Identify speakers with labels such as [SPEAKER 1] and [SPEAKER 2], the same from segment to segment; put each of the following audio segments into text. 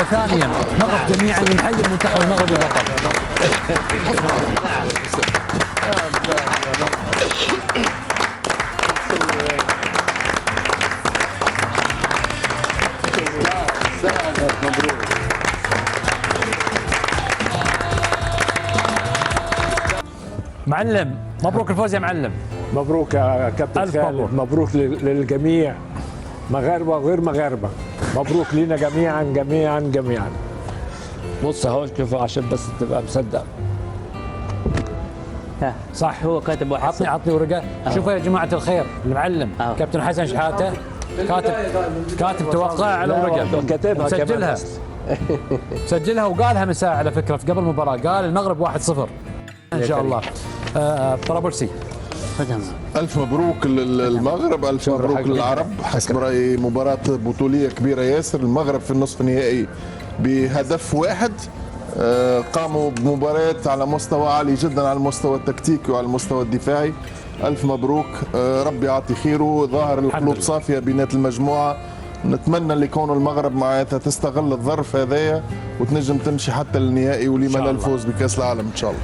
[SPEAKER 1] وثانيا نقف جميعا لنحيي المنتخب المغربي بطل. معلم مبروك الفوز يا معلم.
[SPEAKER 2] مبروك يا كابتن خالد، مبروك للجميع، مغاربه وغير مغاربه، مبروك لينا جميعا جميعا جميعا. بص اهو شوف عشان بس تبقى مصدق.
[SPEAKER 1] صح
[SPEAKER 3] هو كاتب واحد.
[SPEAKER 1] عطني ورقه. شوفوا يا جماعه الخير، المعلم كابتن حسن شحاته كاتب توقع على ورقه،
[SPEAKER 2] كاتبها
[SPEAKER 1] مسجلها سجلها وقالها من ساعه على فكره في قبل المباراه، قال المغرب 1-0 ان شاء الله. طرابلسي
[SPEAKER 4] ألف مبروك للمغرب، ألف مبروك للعرب. حسب رأيي مباراة بطولية كبيرة ياسر. المغرب في النصف النهائي بهدف واحد، قاموا بمباراة على مستوى عالي جدا، على المستوى التكتيكي وعلى المستوى الدفاعي. ألف مبروك، ربي يعطي خيره. ظاهر القلوب صافية بينات المجموعة. نتمنى اللي يكونوا المغرب معناتها تستغل الظرف هذايا وتنجم تمشي حتى للنهائي، ولما لا الفوز بكأس العالم إن شاء الله.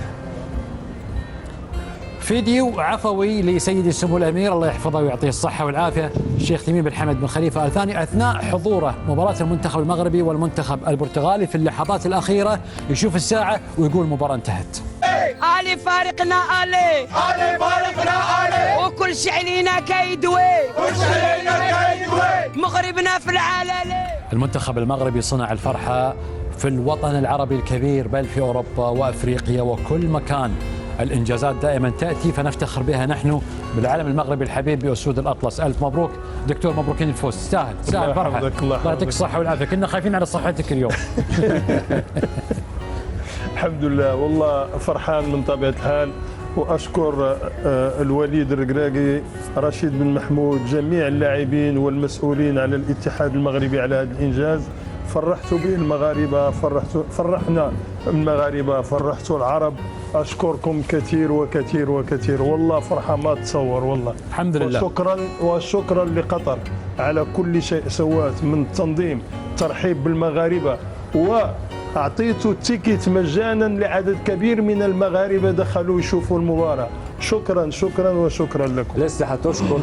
[SPEAKER 1] فيديو عفوي لسيدي السمو الامير الله يحفظه ويعطيه الصحه والعافيه الشيخ تميم بن حمد بن خليفه ال ثاني اثناء حضوره مباراه المنتخب المغربي والمنتخب البرتغالي. في اللحظات الاخيره يشوف الساعه ويقول المباراه انتهت.
[SPEAKER 5] علي فارقنا علي فارقنا علي وكل شيء علينا كيدوي مغربنا في العالم.
[SPEAKER 1] المنتخب المغربي صنع الفرحه في الوطن العربي الكبير، بل في اوروبا وافريقيا وكل مكان. الإنجازات دائما تأتي فنفتخر بها نحن بالعالم المغربي الحبيب بأسود الأطلس. ألف مبروك دكتور، مبروكين الفوز، تستاهل فرحة. الله يعطيك الصحة والعافية، كنا خايفين على صحتك اليوم.
[SPEAKER 6] الحمد لله والله فرحان من طبيعة الحال، وأشكر الوليد الركراكي، رشيد بن محمود، جميع اللاعبين والمسؤولين على الاتحاد المغربي على هذا الإنجاز. فرحتوا به المغاربة، فرحنا المغاربة، فرحتوا العرب. أشكركم كثير وكثير وكثير، والله فرحة ما تصور والله.
[SPEAKER 1] الحمد لله.
[SPEAKER 6] وشكرا لقطر على كل شيء سوات من تنظيم، ترحيب بالمغاربة، وأعطيتوا التيكيت مجانا لعدد كبير من المغاربة دخلوا يشوفوا المباراة. شكرا شكرا وشكرا لكم.
[SPEAKER 2] لسه هتشكر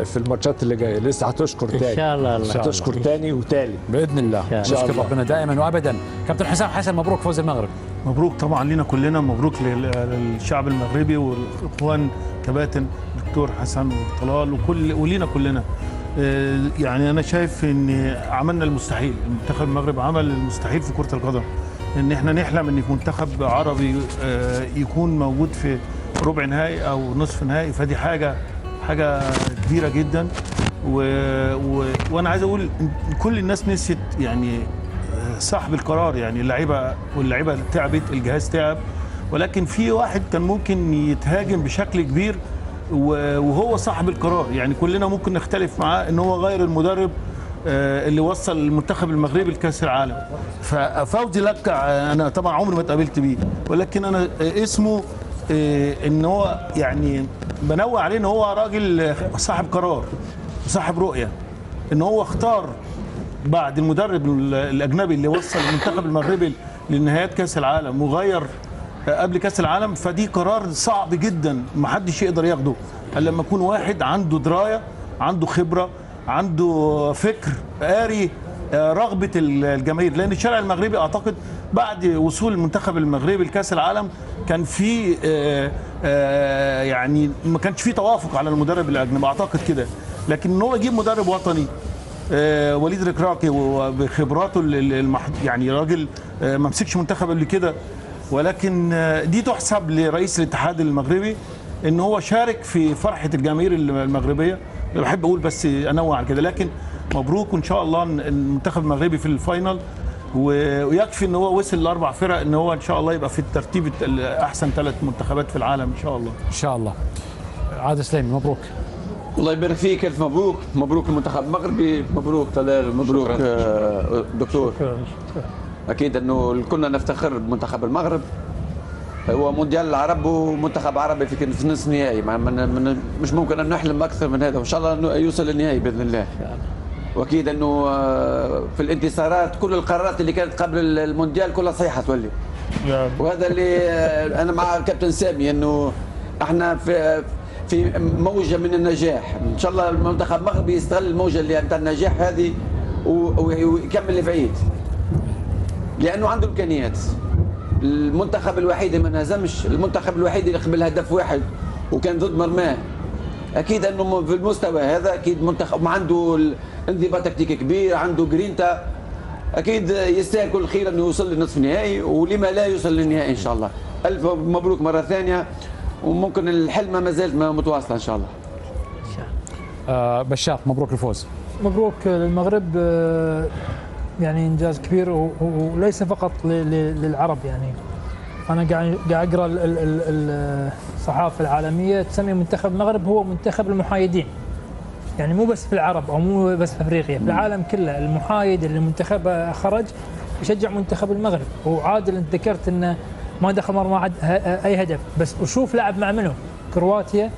[SPEAKER 2] في الماتشات اللي جايه، لسه هتشكر تاني
[SPEAKER 3] ان شاء الله.
[SPEAKER 2] هتشكر تاني وتالي
[SPEAKER 1] باذن الله. نشكر ربنا دائما وابدا. كابتن حسام حسن، مبروك فوز المغرب.
[SPEAKER 7] مبروك طبعا لنا كلنا، مبروك للشعب المغربي والاخوان كباتن دكتور حسن وطلال ولينا كلنا. يعني انا شايف ان عملنا المستحيل، المنتخب المغرب عمل المستحيل في كرة القدم، ان احنا نحلم ان منتخب عربي يكون موجود في ربع نهائي او نصف نهائي، فدي حاجه كبيره جدا. وانا عايز اقول كل الناس نسيت يعني صاحب القرار، يعني واللعيبه تعبت، الجهاز تعب، ولكن في واحد كان ممكن يتهاجم بشكل كبير وهو صاحب القرار. يعني كلنا ممكن نختلف معاه ان هو غير المدرب اللي وصل المنتخب المغربي لكاس العالم. ففوزي لك انا طبعا عمري ما اتقابلت بيه، ولكن انا اسمه ان هو يعني بنوع عليه ان هو راجل صاحب قرار وصاحب رؤيه، ان هو اختار بعد المدرب الاجنبي اللي وصل المنتخب المغربي لنهايات كاس العالم وغير قبل كاس العالم. فدي قرار صعب جدا ما حدش يقدر ياخده الا لما يكون واحد عنده درايه، عنده خبره، عنده فكر، قاري رغبه الجماهير. لان الشارع المغربي اعتقد بعد وصول المنتخب المغربي لكاس العالم كان في يعني ما كانش في توافق على المدرب الاجنبي اعتقد كده، لكن ان هو يجيب مدرب وطني وليد ركراكي وبخبراته يعني راجل ما مسكش منتخب قبل كده، ولكن دي تحسب لرئيس الاتحاد المغربي ان هو شارك في فرحه الجماهير المغربيه. بحب اقول بس انوع على كده، لكن مبروك وان شاء الله المنتخب المغربي في الفاينل، ويكفي ان هو وصل لاربع فرق ان هو ان شاء الله يبقى في الترتيب احسن 3 منتخبات في العالم ان شاء الله.
[SPEAKER 1] ان شاء الله. عادل سليمي مبروك.
[SPEAKER 8] الله يبارك فيك، الف مبروك، مبروك المنتخب المغربي، مبروك طلال، مبروك دكتور. اكيد انه كلنا نفتخر بمنتخب المغرب، هو مونديال العرب ومنتخب عربي في نصف نهائي، مش ممكن ان نحلم اكثر من هذا، وان شاء الله انه يوصل للنهائي باذن الله. واكيد انه في الانتصارات كل القرارات اللي كانت قبل المونديال كلها صحيحه تولي.
[SPEAKER 6] نعم.
[SPEAKER 8] وهذا اللي انا مع كابتن سامي انه احنا في موجه من النجاح، ان شاء الله المنتخب المغربي يستغل الموجه اللي بتاع النجاح هذه ويكمل لبعيد، لانه عنده امكانيات. المنتخب الوحيد اللي ما انهزمش، المنتخب الوحيد اللي قبل هدف واحد وكان ضد مرماه. اكيد انه في المستوى هذا اكيد منتخب عنده انضباط تكتيكي كبير، عنده جرينتا، اكيد يستاهل كل خير انه يوصل للنصف النهائي، ولما لا يوصل للنهائي ان شاء الله. الف مبروك مره ثانيه، وممكن الحلمه ما زالت متواصله ان شاء الله.
[SPEAKER 1] بشار، مبروك الفوز.
[SPEAKER 3] مبروك للمغرب، يعني انجاز كبير وليس فقط للعرب. يعني انا قاعد اقرا الصحافه العالميه تسمي منتخب المغرب هو منتخب المحايدين، يعني مو بس في العرب او مو بس في افريقيا، في العالم كله المحايد اللي منتخبه خرج يشجع منتخب المغرب. وعادل انت ذكرت انه ما دخل مرمى اي هدف، بس وشوف لعب مع منو؟ كرواتيا،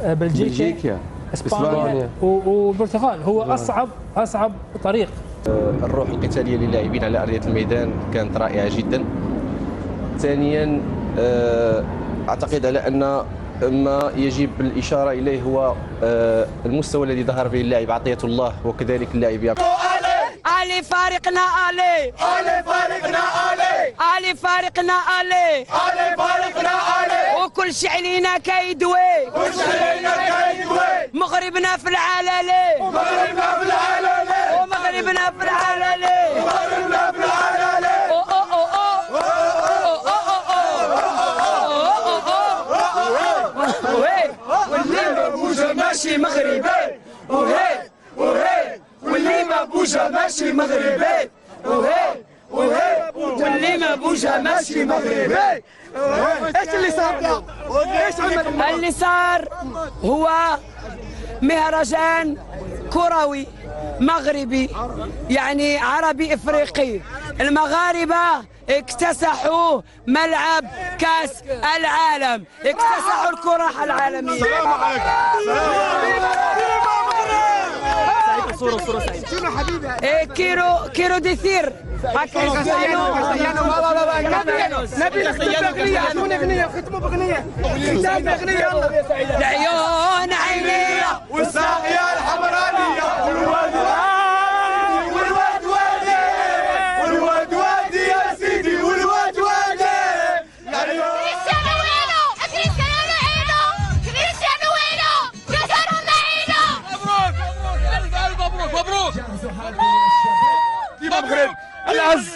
[SPEAKER 3] بلجيكا، اسبانيا والبرتغال. هو اصعب طريق.
[SPEAKER 9] الروح القتاليه للاعبين على ارضيه الميدان كانت رائعه جدا. ثانيا اعتقد على ان ما يجب الاشاره اليه هو المستوى الذي ظهر به اللاعب عطيه الله، وكذلك اللاعب
[SPEAKER 5] علي فارقنا علي فارقنا علي فارقنا علي فارقنا علي وكل شيء علينا كيدوي مغربنا في العلالي ومغربنا في العلالي واللي ما بوجه ماشي مغربي وهي واللي ما بوجه ماشي مغربي وهي واللي ما بوجه ماشي مغربي. ايش اللي صار؟ اللي صار هو مهرجان كروي مغربي، يعني عربي افريقي. المغاربه اكتسحوا ملعب كاس العالم، اكتسحوا الكره العالميه. صورة سعيدة. شنو حبيبي؟ كيلو ديثير. العيون عينية والساقية الحمرانية والواد وادي يا سيدي والواد وادي. كريستيانو وينو؟ كريستيانو عينو كريستيانو وينو؟ كريستيانو عينو. مبروك
[SPEAKER 2] المغرب العز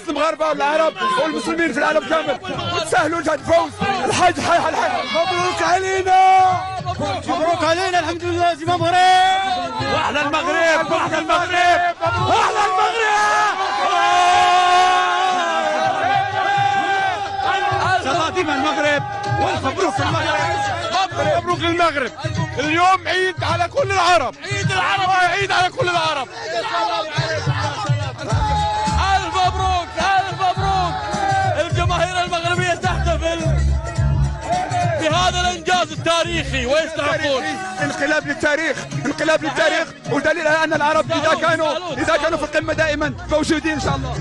[SPEAKER 2] المغاربه والعرب والمسلمين في العالم كامل، وتسهلوا جهد الفوز. الحج حي مبروك علينا، مبروك علينا. الحمد لله زي مغرب. واحلى المغرب واحلى المغرب واحلى المغرب. ديما المغرب، مبروك المغرب، مبروك للمغرب. اليوم عيد على كل العرب، عيد على كل العرب. ألف مبروك ألف مبروك. الجماهير المغربية تحتفل بهذا الإنجاز التاريخي ويستحقون. انقلاب للتاريخ، انقلاب للتاريخ، ودليل على أن العرب إذا كانوا في القمة دائما موجودين إن شاء الله.